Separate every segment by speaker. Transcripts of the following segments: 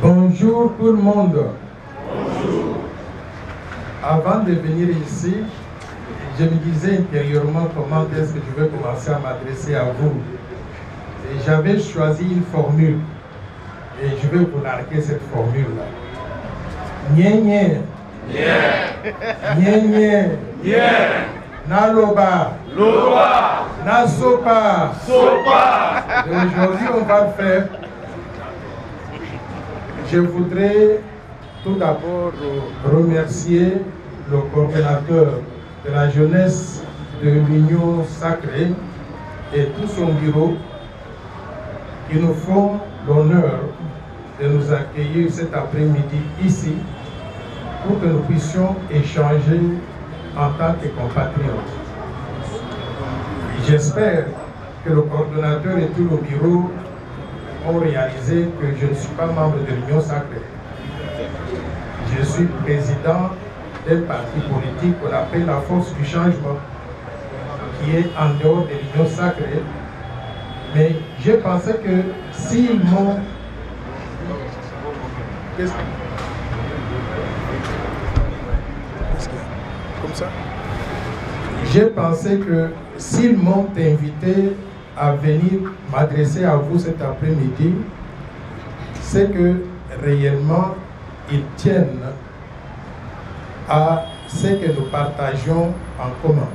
Speaker 1: Bonjour tout le monde. Bonjour. Avant de venir ici, je me disais intérieurement comment est-ce que je vais commencer à m'adresser à vous. Et j'avais choisi une formule. Et je vais vous larguer cette formule-là. Nye nye. Nye nye. Naloba.
Speaker 2: Loba.
Speaker 1: Nasopa.
Speaker 2: Sopa.
Speaker 1: Et aujourd'hui, on va le faire. Je voudrais tout d'abord remercier le coordonnateur de la jeunesse de l'Union Sacrée et tout son bureau qui nous font l'honneur de nous accueillir cet après-midi ici pour que nous puissions échanger en tant que compatriotes. J'espère que le coordonnateur et tout le bureau ont réalisé que je ne suis pas membre de l'Union Sacrée. Je suis président d'un parti politique qu'on appelle la Force du Changement, qui est en dehors de l'Union Sacrée. Mais je pensais que s'ils m'ont... Qu'est-ce qu'il y a? Comme ça? J'ai pensé que s'ils m'ont invité à venir m'adresser à vous cet après-midi, c'est que réellement ils tiennent à ce que nous partageons en commun.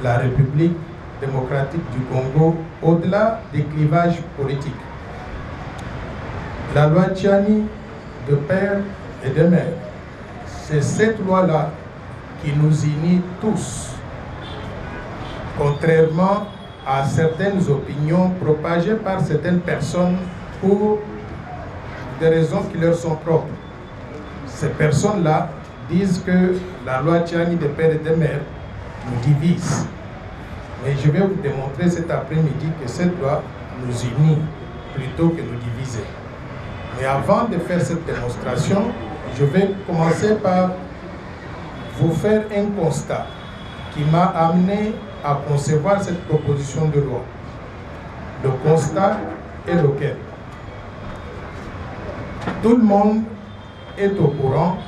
Speaker 1: La République démocratique du Congo, au-delà des clivages politiques. La loi Tchani de père et de mère, c'est cette loi-là qui nous unit tous, contrairement à certaines opinions propagées par certaines personnes pour des raisons qui leur sont propres. Ces personnes-là disent que la loi Tchani de père et de mère nous divise. Mais je vais vous démontrer cet après-midi que cette loi nous unit plutôt que nous diviser. Mais avant de faire cette démonstration, je vais commencer par vous faire un constat qui m'a amené à concevoir cette proposition de loi. Le constat est lequel? Tout le monde est au courant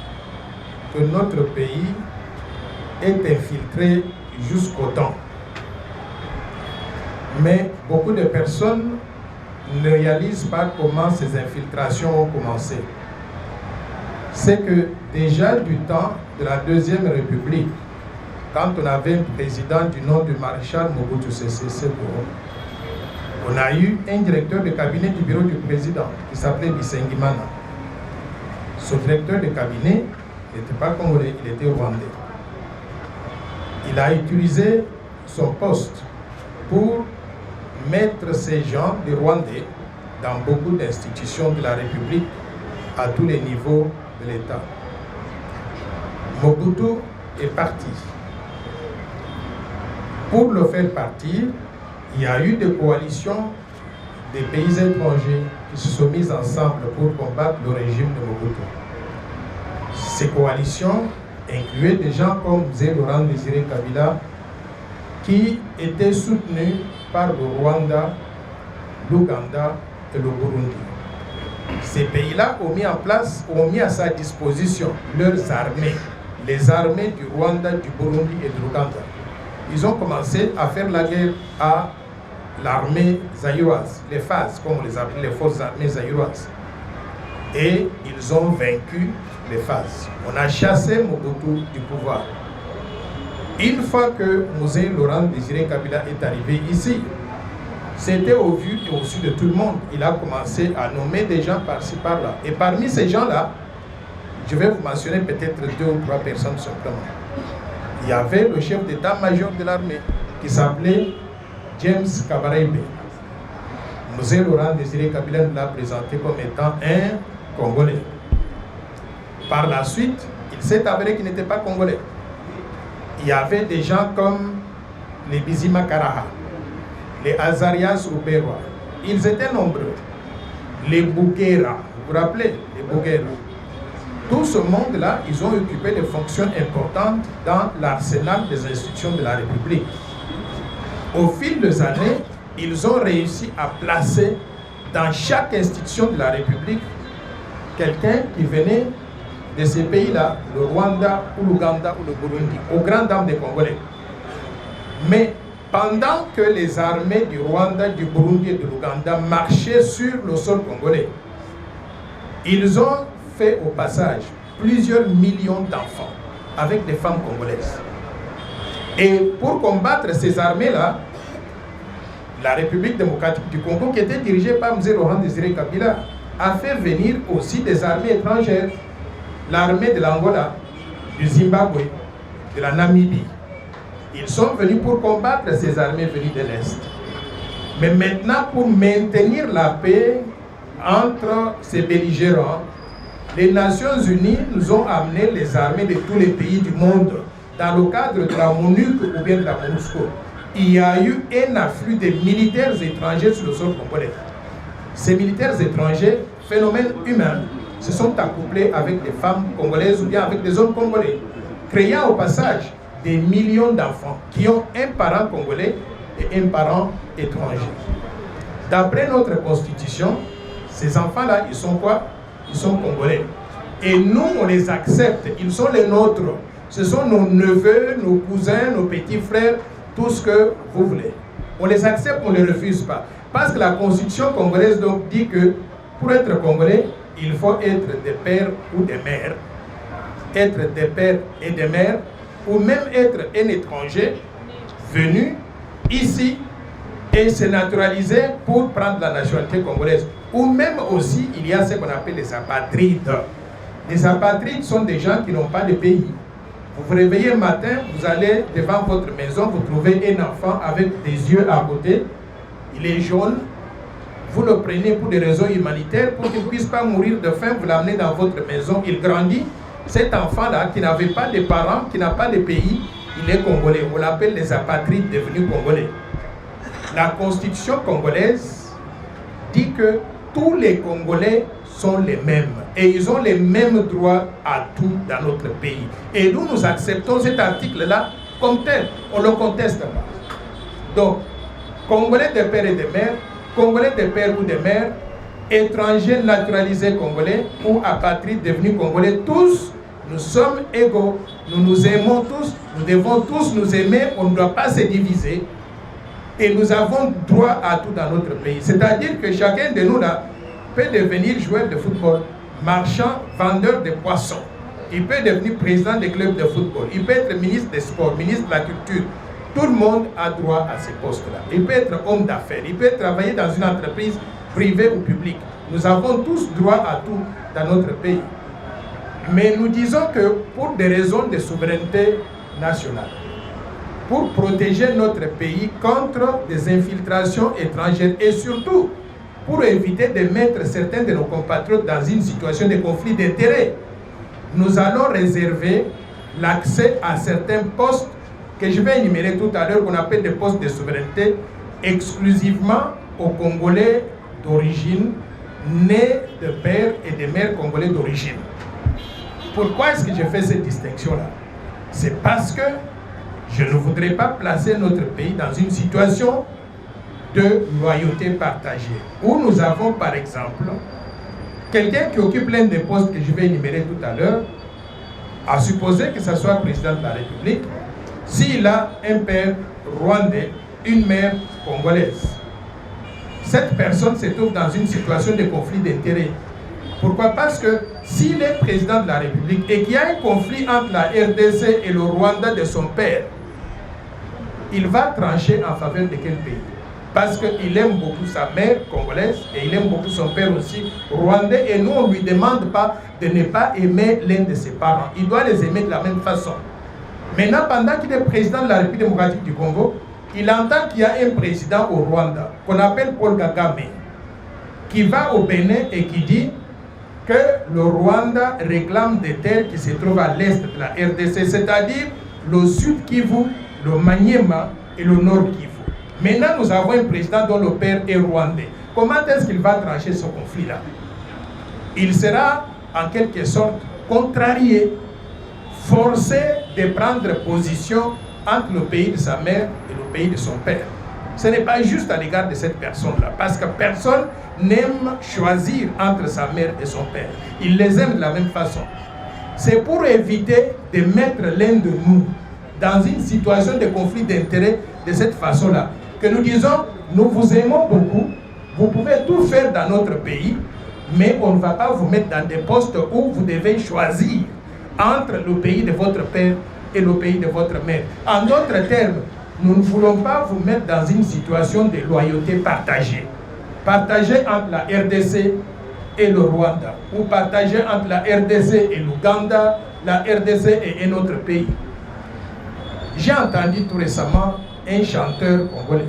Speaker 1: que notre pays est infiltré jusqu'aux dents. Mais beaucoup de personnes ne réalisent pas comment ces infiltrations ont commencé. C'est que déjà du temps de la Deuxième République, quand on avait un président du nom du maréchal Mobutu Sese Seko, on a eu un directeur de cabinet du bureau du président qui s'appelait Bisengimana. Ce directeur de cabinet n'était pas congolais, il était rwandais. Il a utilisé son poste pour mettre ces gens de Rwandais dans beaucoup d'institutions de la République à tous les niveaux de l'État. Mobutu est parti. Pour le faire partir, il y a eu des coalitions des pays étrangers qui se sont mises ensemble pour combattre le régime de Mobutu. Ces coalitions incluaient des gens comme Mzee Laurent Désiré Kabila qui étaient soutenus par le Rwanda, l'Ouganda et le Burundi. Ces pays-là ont mis en place, ont mis à sa disposition leurs armées, les armées du Rwanda, du Burundi et de l'Ouganda. Ils ont commencé à faire la guerre à l'armée zaïroise, les FAZ, comme on les appelle, les forces armées zaïroises. Et ils ont vaincu les FAZ. On a chassé Mobutu du pouvoir. Une fois que Mzee Laurent Désiré Kabila est arrivé ici, c'était au vu et au su de tout le monde. Il a commencé à nommer des gens par-ci, par-là. Et parmi ces gens-là, je vais vous mentionner peut-être 2 ou 3 personnes simplement. Il y avait le chef d'état-major de l'armée qui s'appelait James Kabarebe. Mzee Laurent Désiré Kabila l'a présenté comme étant un Congolais. Par la suite, il s'est avéré qu'il n'était pas Congolais. Il y avait des gens comme les Bizima Karaha, les Azarias Ruberwa. Ils étaient nombreux. Les Bouguera, vous vous rappelez, les Bouguera. Tout ce monde-là, ils ont occupé des fonctions importantes dans l'arsenal des institutions de la République. Au fil des années, ils ont réussi à placer dans chaque institution de la République quelqu'un qui venait de ces pays-là, le Rwanda ou l'Ouganda ou le Burundi, aux grandes dames des Congolais. Mais pendant que les armées du Rwanda, du Burundi et de l'Ouganda marchaient sur le sol congolais, ils ont fait au passage plusieurs millions d'enfants avec des femmes congolaises. Et pour combattre ces armées-là, la République démocratique du Congo, qui était dirigée par M. Laurent Désiré Kabila, a fait venir aussi des armées étrangères. L'armée de l'Angola, du Zimbabwe, de la Namibie. Ils sont venus pour combattre ces armées venues de l'Est. Mais maintenant, pour maintenir la paix entre ces belligérants, les Nations Unies nous ont amené les armées de tous les pays du monde dans le cadre de la MONUC ou bien de la MONUSCO. Il y a eu un afflux de militaires étrangers sur le sol congolais. Ces militaires étrangers, phénomène humain, se sont accouplés avec des femmes congolaises ou bien avec des hommes congolais, créant au passage des millions d'enfants qui ont un parent congolais et un parent étranger. D'après notre constitution, ces enfants-là, ils sont quoi? Ils sont congolais. Et nous, on les accepte, ils sont les nôtres. Ce sont nos neveux, nos cousins, nos petits frères, tout ce que vous voulez. On les accepte, on ne les refuse pas. Parce que la constitution congolaise donc dit que pour être congolais, il faut être des pères ou des mères, être des pères et des mères, ou même être un étranger venu ici et se naturaliser pour prendre la nationalité congolaise. Ou même aussi, il y a ce qu'on appelle les apatrides. Les apatrides sont des gens qui n'ont pas de pays. Vous vous réveillez le matin, vous allez devant votre maison, vous trouvez un enfant avec des yeux à côté, il est jaune, vous le prenez pour des raisons humanitaires, pour qu'il ne puisse pas mourir de faim, vous l'amenez dans votre maison, il grandit. Cet enfant-là, qui n'avait pas de parents, qui n'a pas de pays, il est congolais. On l'appelle les apatrides devenus congolais. La constitution congolaise dit que tous les Congolais sont les mêmes. Et ils ont les mêmes droits à tout dans notre pays. Et nous, nous acceptons cet article-là comme tel. On ne le conteste pas. Donc, Congolais de père et de mère, Congolais de père ou de mère, étrangers naturalisés congolais ou apatrides devenus congolais, tous, nous sommes égaux. Nous nous aimons tous, nous devons tous nous aimer, on ne doit pas se diviser. Et nous avons droit à tout dans notre pays. C'est-à-dire que chacun de nous là peut devenir joueur de football, marchand, vendeur de poissons. Il peut devenir président des clubs de football. Il peut être ministre des sports, ministre de la culture. Tout le monde a droit à ces postes-là. Il peut être homme d'affaires. Il peut travailler dans une entreprise privée ou publique. Nous avons tous droit à tout dans notre pays. Mais nous disons que pour des raisons de souveraineté nationale, pour protéger notre pays contre des infiltrations étrangères et surtout pour éviter de mettre certains de nos compatriotes dans une situation de conflit d'intérêts, nous allons réserver l'accès à certains postes que je vais énumérer tout à l'heure, qu'on appelle des postes de souveraineté, exclusivement aux Congolais d'origine, nés de pères et de mères congolais d'origine. Pourquoi est-ce que je fais cette distinction-là? C'est parce que je ne voudrais pas placer notre pays dans une situation de loyauté partagée, où nous avons par exemple quelqu'un qui occupe l'un des postes que je vais énumérer tout à l'heure, à supposer que ce soit président de la République, s'il a un père rwandais, une mère congolaise. Cette personne se trouve dans une situation de conflit d'intérêts. Pourquoi? Parce que s'il est président de la République et qu'il y a un conflit entre la RDC et le Rwanda de son père, il va trancher en faveur de quel pays? Parce qu'il aime beaucoup sa mère congolaise et il aime beaucoup son père aussi rwandais. Et nous, on ne lui demande pas de ne pas aimer l'un de ses parents. Il doit les aimer de la même façon. Maintenant, pendant qu'il est président de la République démocratique du Congo, il entend qu'il y a un président au Rwanda, qu'on appelle Paul Kagame, qui va au Bénin et qui dit que le Rwanda réclame des terres qui se trouvent à l'est de la RDC, c'est-à-dire le sud Kivu, le Maniema et le nord Kivu. Maintenant, nous avons un président dont le père est rwandais. Comment est-ce qu'il va trancher ce conflit-là? Il sera en quelque sorte contrarié, forcé de prendre position entre le pays de sa mère et le pays de son père. Ce n'est pas juste à l'égard de cette personne-là, parce que personne n'aime choisir entre sa mère et son père. Il les aime de la même façon. C'est pour éviter de mettre l'un de nous dans une situation de conflit d'intérêts de cette façon-là, que nous disons, nous vous aimons beaucoup, vous pouvez tout faire dans notre pays, mais on ne va pas vous mettre dans des postes où vous devez choisir entre le pays de votre père et le pays de votre mère. En d'autres termes, nous ne voulons pas vous mettre dans une situation de loyauté partagée. Partagée entre la RDC et le Rwanda, ou partagée entre la RDC et l'Ouganda, la RDC et un autre pays. J'ai entendu tout récemment un chanteur congolais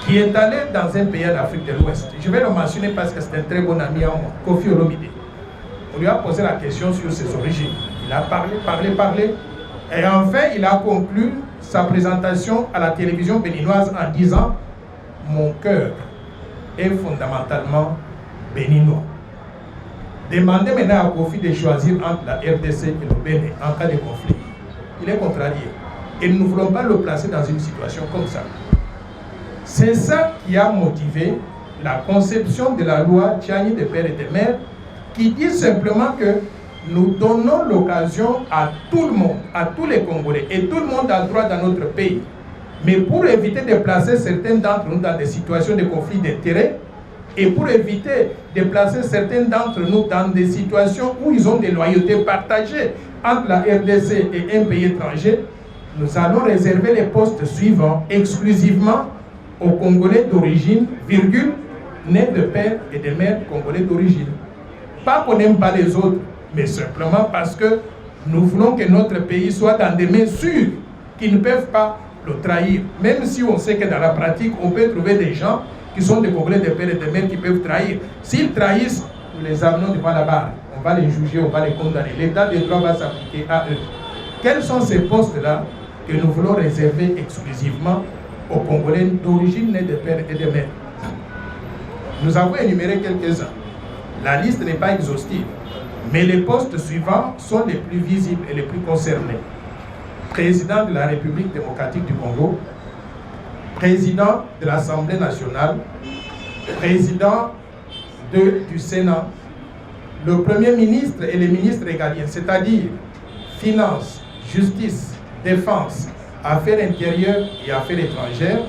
Speaker 1: qui est allé dans un pays d'Afrique de l'Ouest. Je vais le mentionner parce que c'est un très bon ami à moi, Koffi Olomide. On lui a posé la question sur ses origines. Il a parlé. Et enfin, il a conclu sa présentation à la télévision béninoise en disant « Mon cœur est fondamentalement béninois ». Demandez maintenant à Koffi de choisir entre la RDC et le Bénin en cas de conflit. Il est contrarié. Et nous ne voulons pas le placer dans une situation comme ça. C'est ça qui a motivé la conception de la loi Tchani des pères et des mères, qui dit simplement que nous donnons l'occasion à tout le monde, à tous les Congolais, et tout le monde a le droit dans notre pays. Mais pour éviter de placer certains d'entre nous dans des situations de conflit d'intérêts, et pour éviter de placer certains d'entre nous dans des situations où ils ont des loyautés partagées entre la RDC et un pays étranger, nous allons réserver les postes suivants exclusivement aux Congolais d'origine, virgule, nés de pères et de mères congolais d'origine. Pas qu'on n'aime pas les autres, mais simplement parce que nous voulons que notre pays soit dans des mains sûres qui ne peuvent pas le trahir. Même si on sait que dans la pratique, on peut trouver des gens qui sont des Congolais de pères et de mères qui peuvent trahir. S'ils trahissent, nous les amenons devant la barre. On va les juger, on va les condamner. L'état de droit va s'appliquer à eux. Quels sont ces postes-là que nous voulons réserver exclusivement aux Congolais d'origine nés de pères et de mères? Nous avons énuméré quelques-uns. La liste n'est pas exhaustive, mais les postes suivants sont les plus visibles et les plus concernés. Président de la République démocratique du Congo, président de l'Assemblée nationale, président du Sénat, le Premier ministre et les ministres régaliens, c'est-à-dire Finances, Justice, Défense, Affaires intérieures et Affaires étrangères,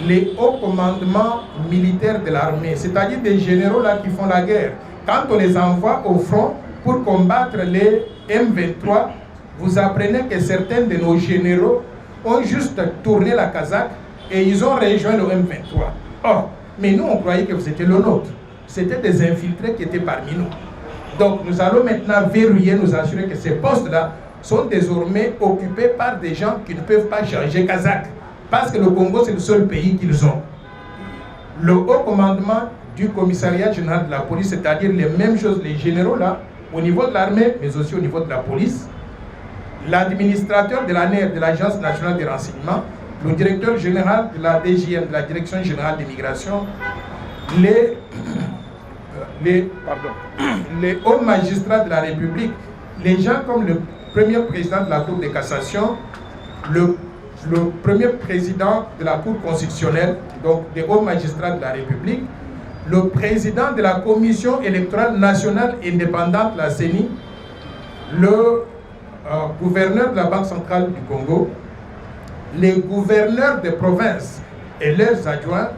Speaker 1: les hauts commandements militaires de l'armée, c'est-à-dire des généraux là qui font la guerre. Quand on les envoie au front pour combattre les M23, vous apprenez que certains de nos généraux ont juste tourné la casaque et ils ont rejoint le M23. Or, mais nous on croyait que c'était le nôtre. C'était des infiltrés qui étaient parmi nous. Donc nous allons maintenant verrouiller, nous assurer que ces postes-là sont désormais occupés par des gens qui ne peuvent pas changer casaque. Parce que le Congo, c'est le seul pays qu'ils ont. Le haut commandement du commissariat général de la police, c'est-à-dire les mêmes choses, les généraux là, au niveau de l'armée, mais aussi au niveau de la police, l'administrateur de l'ANER, de l'Agence nationale des renseignements, le directeur général de la DGM, de la Direction générale d'immigration, les hauts magistrats de la République, les gens comme le premier président de la Cour de cassation, le premier président de la Cour constitutionnelle, donc des hauts magistrats de la République, le président de la Commission électorale nationale indépendante, la CENI, le gouverneur de la Banque centrale du Congo, les gouverneurs des provinces et leurs adjoints,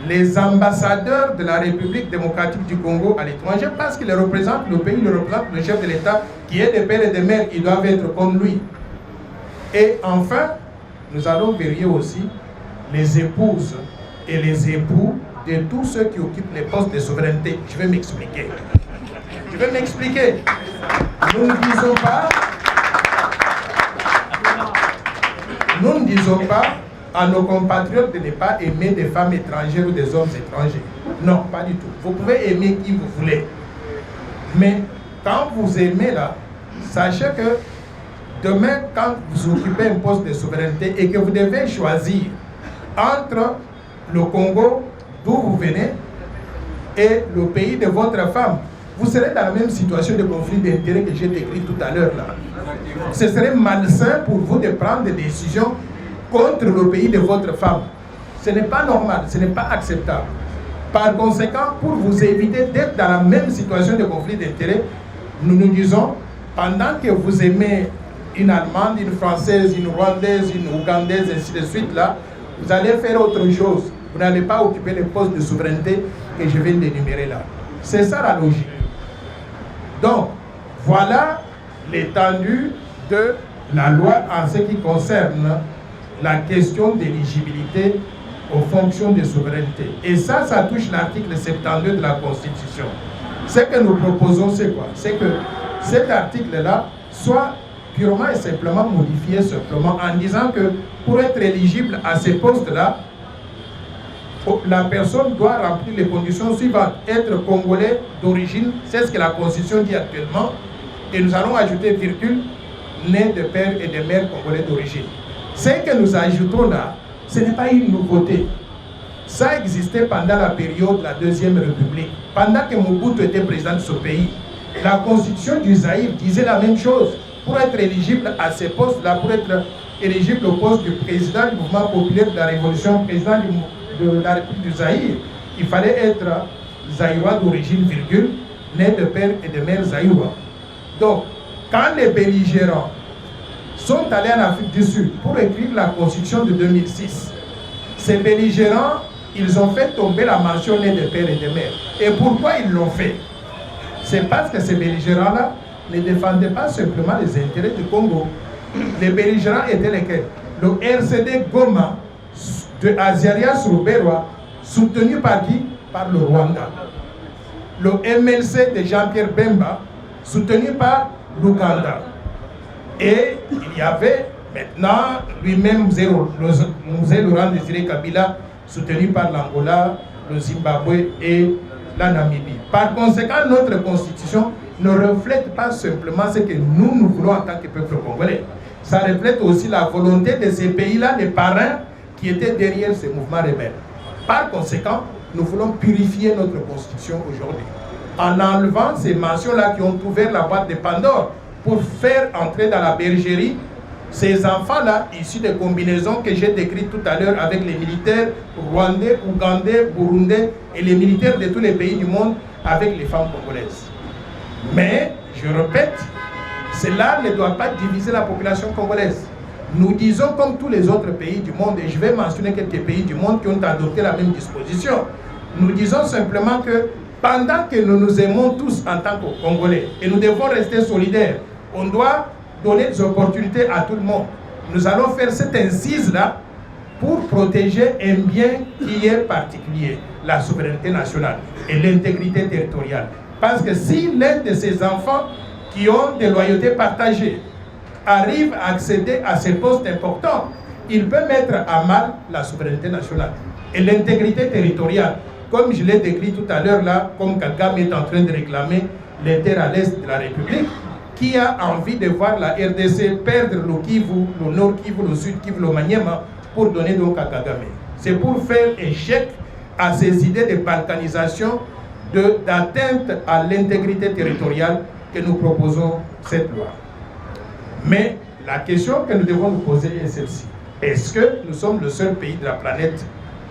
Speaker 1: les ambassadeurs de la République démocratique du Congo à l'étranger, parce qu'ils représentent le pays, ils représentent le chef de l'État qui est des pères et des mères, ils doivent être comme lui. Et enfin, nous allons vérifier aussi les épouses et les époux de tous ceux qui occupent les postes de souveraineté. Je vais m'expliquer. Nous ne disons pas à nos compatriotes de ne pas aimer des femmes étrangères ou des hommes étrangers. Non, pas du tout. Vous pouvez aimer qui vous voulez. Mais quand vous aimez là, sachez que demain, quand vous occupez un poste de souveraineté et que vous devez choisir entre le Congo, d'où vous venez, et le pays de votre femme, vous serez dans la même situation de conflit d'intérêts que j'ai décrit tout à l'heure là. Ce serait malsain pour vous de prendre des décisions contre le pays de votre femme. Ce n'est pas normal, ce n'est pas acceptable. Par conséquent, pour vous éviter d'être dans la même situation de conflit d'intérêts, nous nous disons, pendant que vous aimez une Allemande, une Française, une Rwandaise, une Ougandaise, ainsi de suite, là, vous allez faire autre chose. Vous n'allez pas occuper les postes de souveraineté que je viens d'énumérer là. C'est ça la logique. Donc, voilà l'étendue de la loi en ce qui concerne la question d'éligibilité aux fonctions de souveraineté. Et ça touche l'article 72 de la Constitution. Ce que nous proposons, c'est quoi? C'est que cet article-là soit purement et simplement modifié simplement en disant que pour être éligible à ces postes-là, la personne doit remplir les conditions suivantes. Être congolais d'origine, c'est ce que la Constitution dit actuellement, et nous allons ajouter virgule, né de père et de mère congolais d'origine. Ce que nous ajoutons là, ce n'est pas une nouveauté. Ça existait pendant la période de la Deuxième République. Pendant que Mobutu était président de ce pays, la Constitution du Zaïre disait la même chose. Pour être éligible à ces postes-là, pour être éligible au poste du président du mouvement populaire de la Révolution, président de la République du Zaïre, il fallait être zaïrois d'origine, virgule, né de père et de mère zaïrois. Donc, quand les belligérants sont allés en Afrique du Sud pour écrire la Constitution de 2006, ces belligérants, ils ont fait tomber la mention né de père et de mère. Et pourquoi ils l'ont fait? C'est parce que ces belligérants-là ne défendaient pas simplement les intérêts du Congo. Les belligérants étaient lesquels? Le RCD Goma de Azarias Ruberwa, soutenu par qui? Par le Rwanda. Le MLC de Jean-Pierre Bemba, soutenu par l'Ouganda. Et il y avait maintenant lui-même Mzee Laurent Désiré Kabila, soutenu par l'Angola, le Zimbabwe et la Namibie. Par conséquent, notre constitution ne reflète pas simplement ce que nous voulons en tant que peuple congolais. Ça reflète aussi la volonté de ces pays-là, les parrains qui étaient derrière ces mouvements rebelles. Par conséquent, nous voulons purifier notre constitution aujourd'hui en enlevant ces mentions-là qui ont ouvert la boîte de Pandore pour faire entrer dans la bergerie ces enfants-là issus des combinaisons que j'ai décrites tout à l'heure avec les militaires rwandais, ougandais, burundais et les militaires de tous les pays du monde avec les femmes congolaises. Mais, je répète, cela ne doit pas diviser la population congolaise. Nous disons comme tous les autres pays du monde, et je vais mentionner quelques pays du monde qui ont adopté la même disposition, nous disons simplement que pendant que nous nous aimons tous en tant que Congolais, et nous devons rester solidaires, on doit donner des opportunités à tout le monde. Nous allons faire cette incise-là pour protéger un bien qui est particulier, la souveraineté nationale et l'intégrité territoriale. Parce que si l'un de ces enfants qui ont des loyautés partagées arrive à accéder à ces postes importants, il peut mettre à mal la souveraineté nationale et l'intégrité territoriale. Comme je l'ai décrit tout à l'heure là, comme Kagame est en train de réclamer les terres à l'est de la République, qui a envie de voir la RDC perdre le Kivu, le Nord Kivu, le Sud Kivu, le Maniema, pour donner donc à Kagame. C'est pour faire échec à ces idées de balkanisation, d'atteinte à l'intégrité territoriale que nous proposons cette loi. Mais la question que nous devons nous poser est celle-ci. Est-ce que nous sommes le seul pays de la planète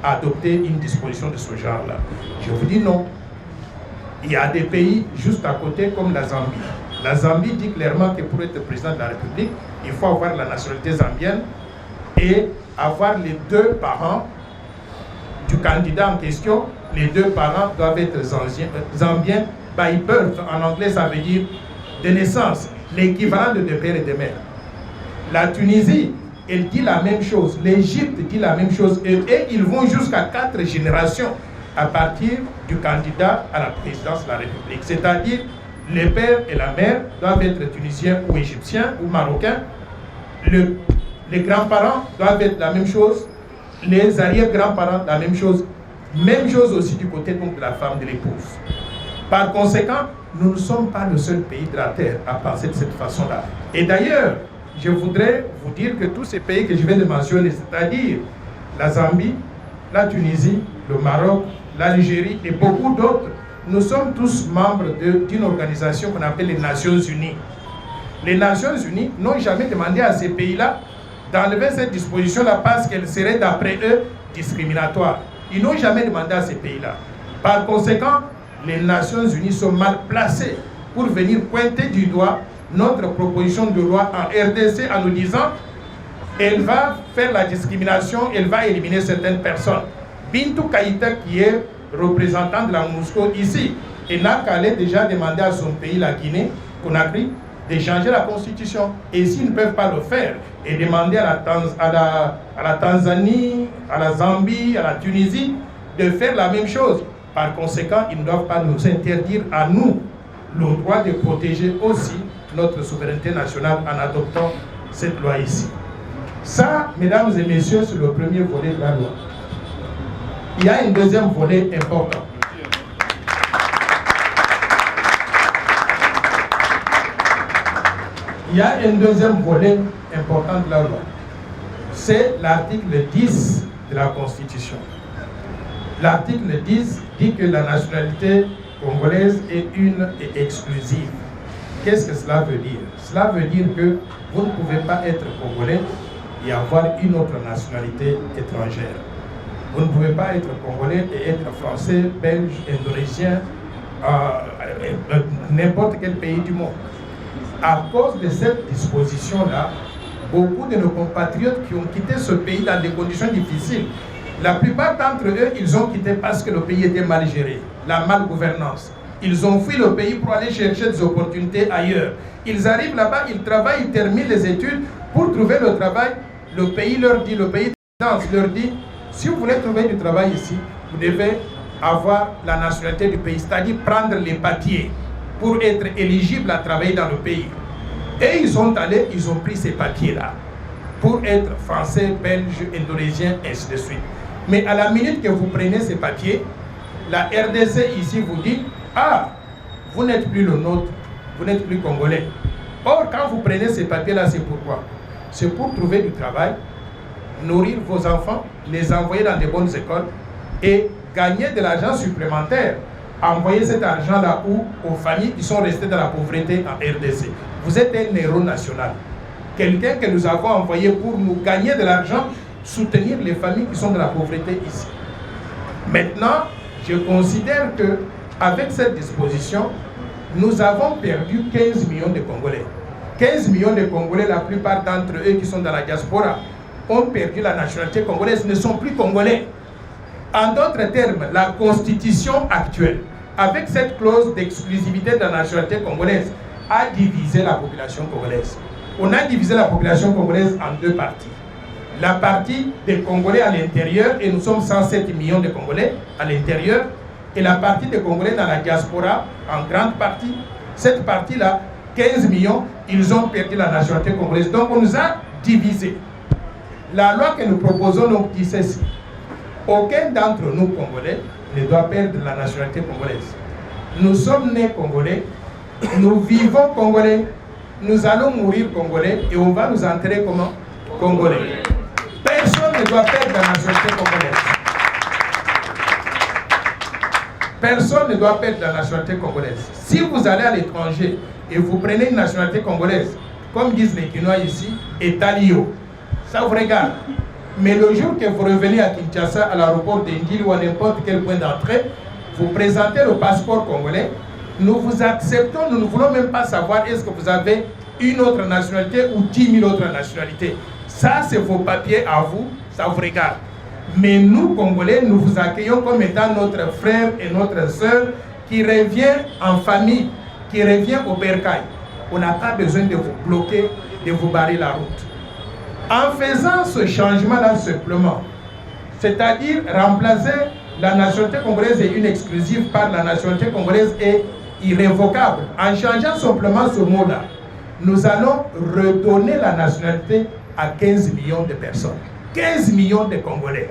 Speaker 1: à adopter une disposition de ce genre-là? Je vous dis non. Il y a des pays juste à côté comme la Zambie. La Zambie dit clairement que pour être président de la République, il faut avoir la nationalité zambienne et avoir les deux parents du candidat en question. Les deux parents doivent être zambiens by birth. En anglais, ça veut dire de naissance, l'équivalent de père et de mère. La Tunisie, elle dit la même chose. L'Égypte dit la même chose. Et ils vont jusqu'à 4 générations à partir du candidat à la présidence de la République. C'est-à-dire, les pères et la mère doivent être tunisiens ou égyptiens ou marocains. Les grands-parents doivent être la même chose. Les arrière-grands-parents, la même chose. Même chose aussi du côté donc, de la femme, de l'épouse. Par conséquent, nous ne sommes pas le seul pays de la Terre à penser de cette façon-là. Et d'ailleurs, je voudrais vous dire que tous ces pays que je viens de mentionner, c'est-à-dire la Zambie, la Tunisie, le Maroc, l'Algérie et beaucoup d'autres, nous sommes tous membres d'une organisation qu'on appelle les Nations Unies. Les Nations Unies n'ont jamais demandé à ces pays-là d'enlever cette disposition-là parce qu'elle serait, d'après eux, discriminatoire. Ils n'ont jamais demandé à ces pays-là. Par conséquent, les Nations Unies sont mal placées pour venir pointer du doigt notre proposition de loi en RDC en nous disant elle va faire la discrimination, elle va éliminer certaines personnes. Bintou Keïta, qui est représentant de la MONUSCO ici, et n'a qu'à aller déjà demander à son pays, la Guinée, Conakry, de changer la constitution. Et s'ils ne peuvent pas le faire, et demander à la Tanzanie, à la Zambie, à la Tunisie, de faire la même chose. Par conséquent, ils ne doivent pas nous interdire à nous le droit de protéger aussi notre souveraineté nationale en adoptant cette loi ici. Ça, mesdames et messieurs, c'est le premier volet de la loi. Il y a un deuxième volet important. Il y a un deuxième volet important de la loi. C'est l'article 10 de la Constitution. L'article 10 dit que la nationalité congolaise est une et exclusive. Qu'est-ce que cela veut dire? Cela veut dire que vous ne pouvez pas être congolais et avoir une autre nationalité étrangère. Vous ne pouvez pas être congolais et être français, belge, indonésien, n'importe quel pays du monde. À cause de cette disposition-là, beaucoup de nos compatriotes qui ont quitté ce pays dans des conditions difficiles, la plupart d'entre eux, ils ont quitté parce que le pays était mal géré, la malgouvernance. Ils ont fui le pays pour aller chercher des opportunités ailleurs. Ils arrivent là-bas, ils travaillent, ils terminent les études. Pour trouver le travail, le pays leur dit, le pays leur dit, si vous voulez trouver du travail ici, vous devez avoir la nationalité du pays, c'est-à-dire prendre les papiers pour être éligible à travailler dans le pays. Et ils sont allés, ils ont pris ces papiers-là pour être français, belge, indonésien, ainsi de suite. Mais à la minute que vous prenez ces papiers, la RDC ici vous dit, ah, vous n'êtes plus le nôtre, vous n'êtes plus congolais. Or, quand vous prenez ces papiers-là, c'est pourquoi? C'est pour trouver du travail, nourrir vos enfants, les envoyer dans des bonnes écoles et gagner de l'argent supplémentaire. Envoyer cet argent-là aux familles qui sont restées dans la pauvreté en RDC. Vous êtes un héros national. Quelqu'un que nous avons envoyé pour nous gagner de l'argent, soutenir les familles qui sont dans la pauvreté ici. Maintenant, je considère que avec cette disposition, nous avons perdu 15 millions de Congolais. 15 millions de Congolais, la plupart d'entre eux qui sont dans la diaspora, ont perdu la nationalité congolaise, ne sont plus Congolais. En d'autres termes, la constitution actuelle, avec cette clause d'exclusivité de la nationalité congolaise, a divisé la population congolaise. On a divisé la population congolaise en deux parties. La partie des Congolais à l'intérieur, et nous sommes 107 millions de Congolais à l'intérieur, et la partie des Congolais dans la diaspora, en grande partie. Cette partie-là, 15 millions, ils ont perdu la nationalité congolaise. Donc on nous a divisés. La loi que nous proposons donc dit ceci. Aucun d'entre nous, Congolais, ne doit perdre la nationalité congolaise. Nous sommes nés Congolais, nous vivons Congolais, nous allons mourir Congolais et on va nous enterrer comment? Congolais. Personne ne doit perdre la nationalité congolaise. Personne ne doit perdre la nationalité congolaise. Si vous allez à l'étranger et vous prenez une nationalité congolaise, comme disent les Quinois ici, étalio, ça vous regarde. Mais le jour que vous revenez à Kinshasa, à l'aéroport d'Indil ou à n'importe quel point d'entrée, vous présentez le passeport congolais, nous vous acceptons, nous ne voulons même pas savoir est-ce que vous avez une autre nationalité ou 10 000 autres nationalités. Ça, c'est vos papiers à vous, ça vous regarde. Mais nous, Congolais, nous vous accueillons comme étant notre frère et notre sœur qui revient en famille, qui revient au bercail. On n'a pas besoin de vous bloquer, de vous barrer la route. En faisant ce changement-là simplement, c'est-à-dire remplacer la nationalité congolaise et une exclusive par la nationalité congolaise est irrévocable. En changeant simplement ce mot-là, nous allons redonner la nationalité à 15 millions de personnes. 15 millions de Congolais.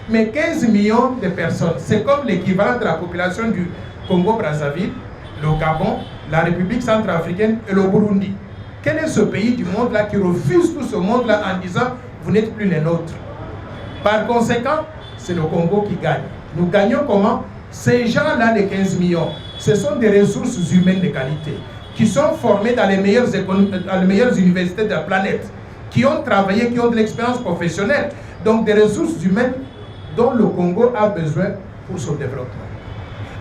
Speaker 1: Mais 15 millions de personnes, c'est comme l'équivalent de la population du Congo-Brazzaville, le Gabon, la République centrafricaine et le Burundi. Quel est ce pays du monde-là qui refuse tout ce monde-là en disant « vous n'êtes plus les nôtres ». Par conséquent, c'est le Congo qui gagne. Nous gagnons comment? Ces gens-là, les 15 millions, ce sont des ressources humaines de qualité qui sont formés dans les meilleures universités de la planète, qui ont travaillé, qui ont de l'expérience professionnelle, donc des ressources humaines dont le Congo a besoin pour son développement.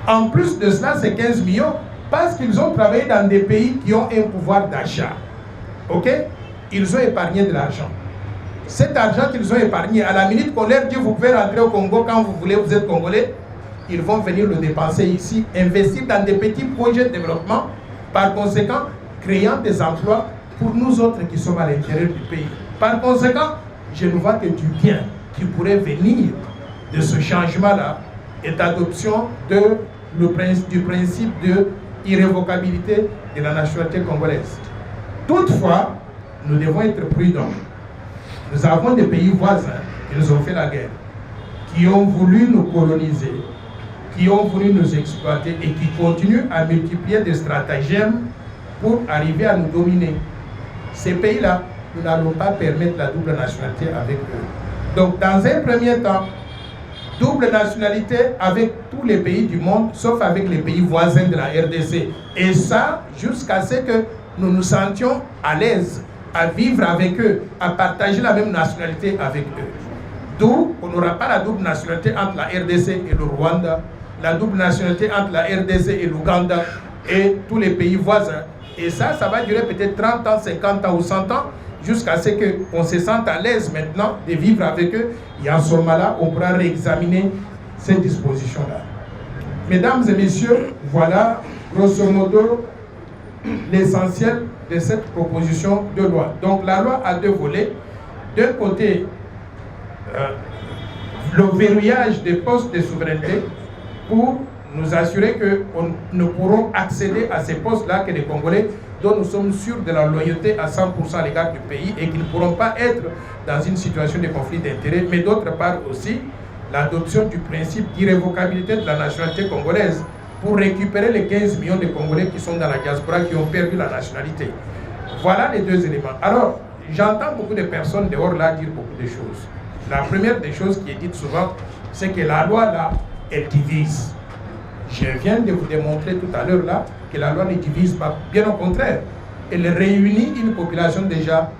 Speaker 1: En plus de cela, c'est 15 millions parce qu'ils ont travaillé dans des pays qui ont un pouvoir d'achat. Ok? Ils ont épargné de l'argent. Cet argent qu'ils ont épargné, à la minute qu'on leur dit vous pouvez rentrer au Congo quand vous voulez, vous êtes Congolais, ils vont venir le dépenser ici, investir dans des petits projets de développement, par conséquent, créant des emplois pour nous autres qui sommes à l'intérieur du pays. Par conséquent, je ne vois que du bien qui pourrait venir de ce changement-là et d'adoption du principe de irrévocabilité de la nationalité congolaise. Toutefois, nous devons être prudents. Nous avons des pays voisins qui nous ont fait la guerre, qui ont voulu nous coloniser, qui ont voulu nous exploiter et qui continuent à multiplier des stratagèmes pour arriver à nous dominer. Ces pays-là, nous n'allons pas permettre la double nationalité avec eux. Donc, dans un premier temps, double nationalité avec tous les pays du monde, sauf avec les pays voisins de la RDC. Et ça, jusqu'à ce que nous nous sentions à l'aise à vivre avec eux, à partager la même nationalité avec eux. D'où on n'aura pas la double nationalité entre la RDC et le Rwanda, la double nationalité entre la RDC et l'Ouganda et tous les pays voisins. Et ça va durer peut-être 30 ans, 50 ans ou 100 ans, jusqu'à ce qu'on se sente à l'aise maintenant de vivre avec eux. Et en ce moment-là, on pourra réexaminer ces dispositions-là. Mesdames et messieurs, voilà grosso modo l'essentiel de cette proposition de loi. Donc la loi a deux volets. D'un côté, le verrouillage des postes de souveraineté pour nous assurer qu'on ne pourront accéder à ces postes-là que les Congolais dont nous sommes sûrs de la loyauté à 100% à l'égard du pays et qui ne pourront pas être dans une situation de conflit d'intérêts, mais d'autre part aussi l'adoption du principe d'irrévocabilité de la nationalité congolaise pour récupérer les 15 millions de Congolais qui sont dans la diaspora, qui ont perdu la nationalité. Voilà les deux éléments. Alors, j'entends beaucoup de personnes dehors là dire beaucoup de choses. La première des choses qui est dite souvent, c'est que la loi là, elle divise. Je viens de vous démontrer tout à l'heure là que la loi ne divise pas. Bien au contraire, elle réunit une population déjà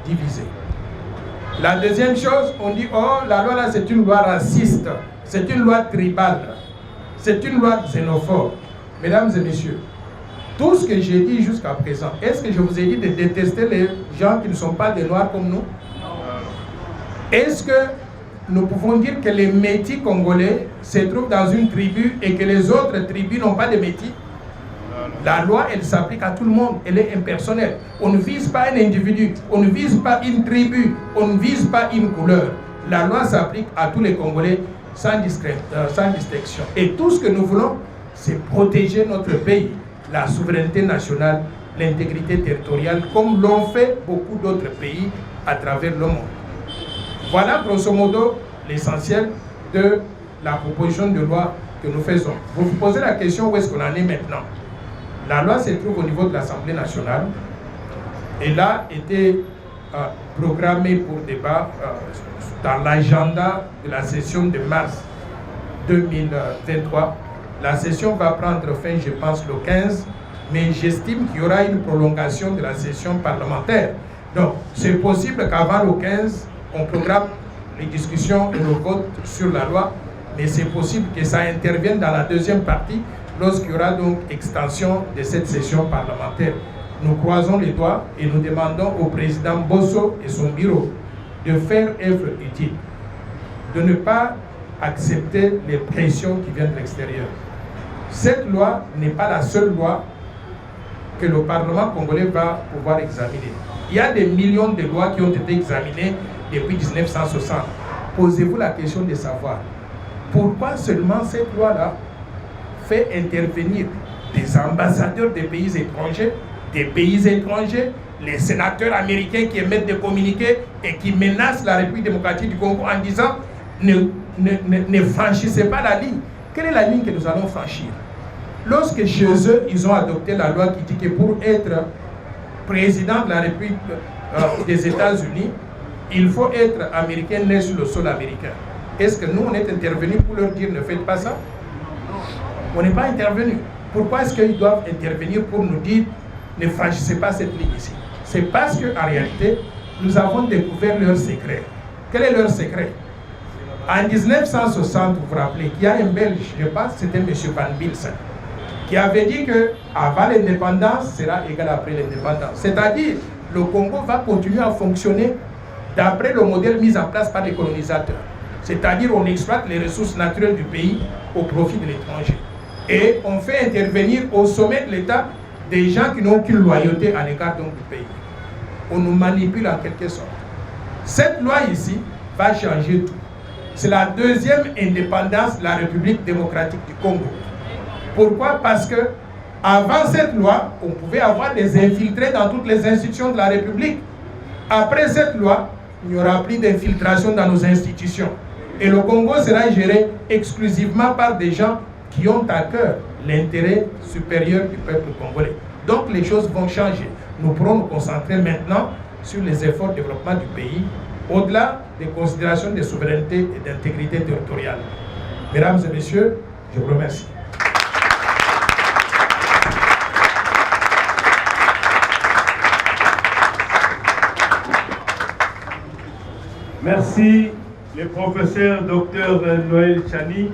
Speaker 1: divisée. La deuxième chose, on dit, oh, la loi là c'est une loi raciste, c'est une loi tribale, c'est une loi xénophobe. Mesdames et messieurs, tout ce que j'ai dit jusqu'à présent, est-ce que je vous ai dit de détester les gens qui ne sont pas des Noirs comme nous? Est-ce que nous pouvons dire que les métis congolais se trouvent dans une tribu et que les autres tribus n'ont pas de métis? La loi, elle s'applique à tout le monde, elle est impersonnelle. On ne vise pas un individu, on ne vise pas une tribu, on ne vise pas une couleur. La loi s'applique à tous les Congolais sans distinction. Et tout ce que nous voulons, c'est protéger notre pays, la souveraineté nationale, l'intégrité territoriale, comme l'ont fait beaucoup d'autres pays à travers le monde. Voilà grosso modo l'essentiel de la proposition de loi que nous faisons. Vous vous posez la question où est-ce qu'on en est maintenant. La loi se trouve au niveau de l'Assemblée nationale. Elle a été programmée pour débat dans l'agenda de la session de mars 2023. La session va prendre fin, je pense, le 15, mais j'estime qu'il y aura une prolongation de la session parlementaire. Donc, c'est possible qu'avant le 15, on programme les discussions et le vote sur la loi, mais c'est possible que ça intervienne dans la deuxième partie lorsqu'il y aura donc extension de cette session parlementaire. Nous croisons les doigts et nous demandons au président Bosso et son bureau de faire œuvre utile, de ne pas accepter les pressions qui viennent de l'extérieur. Cette loi n'est pas la seule loi que le Parlement congolais va pouvoir examiner. Il y a des millions de lois qui ont été examinées depuis 1960. Posez-vous la question de savoir pourquoi seulement cette loi-là fait intervenir des ambassadeurs des pays étrangers, les sénateurs américains qui émettent des communiqués et qui menacent la République démocratique du Congo en disant ne franchissez pas la ligne. Quelle est la ligne que nous allons franchir? Lorsque chez eux, ils ont adopté la loi qui dit que pour être président de la République des États-Unis, il faut être américain né sur le sol américain. Est-ce que nous, on est intervenu pour leur dire ne faites pas ça? On n'est pas intervenu. Pourquoi est-ce qu'ils doivent intervenir pour nous dire ne franchissez pas cette ligne ici? C'est parce qu'en réalité, nous avons découvert leur secret. Quel est leur secret? En 1960, vous vous rappelez, qu'il y a un Belge, je pense que c'était M. Van Bilsen, qui avait dit que avant l'indépendance sera égal après l'indépendance. C'est-à-dire, le Congo va continuer à fonctionner d'après le modèle mis en place par les colonisateurs. C'est-à-dire, on exploite les ressources naturelles du pays au profit de l'étranger. Et on fait intervenir au sommet de l'État des gens qui n'ont aucune loyauté à l'égard du pays. On nous manipule en quelque sorte. Cette loi ici va changer tout. C'est la deuxième indépendance de la République démocratique du Congo. Pourquoi? Parce que avant cette loi, on pouvait avoir des infiltrés dans toutes les institutions de la République. Après cette loi, il n'y aura plus d'infiltration dans nos institutions. Et le Congo sera géré exclusivement par des gens qui ont à cœur l'intérêt supérieur du peuple congolais. Donc les choses vont changer. Nous pourrons nous concentrer maintenant sur les efforts de développement du pays, au-delà des considérations de souveraineté et d'intégrité territoriale. Mesdames et messieurs, je vous remercie.
Speaker 3: Merci, le professeur Dr Noël Tchani.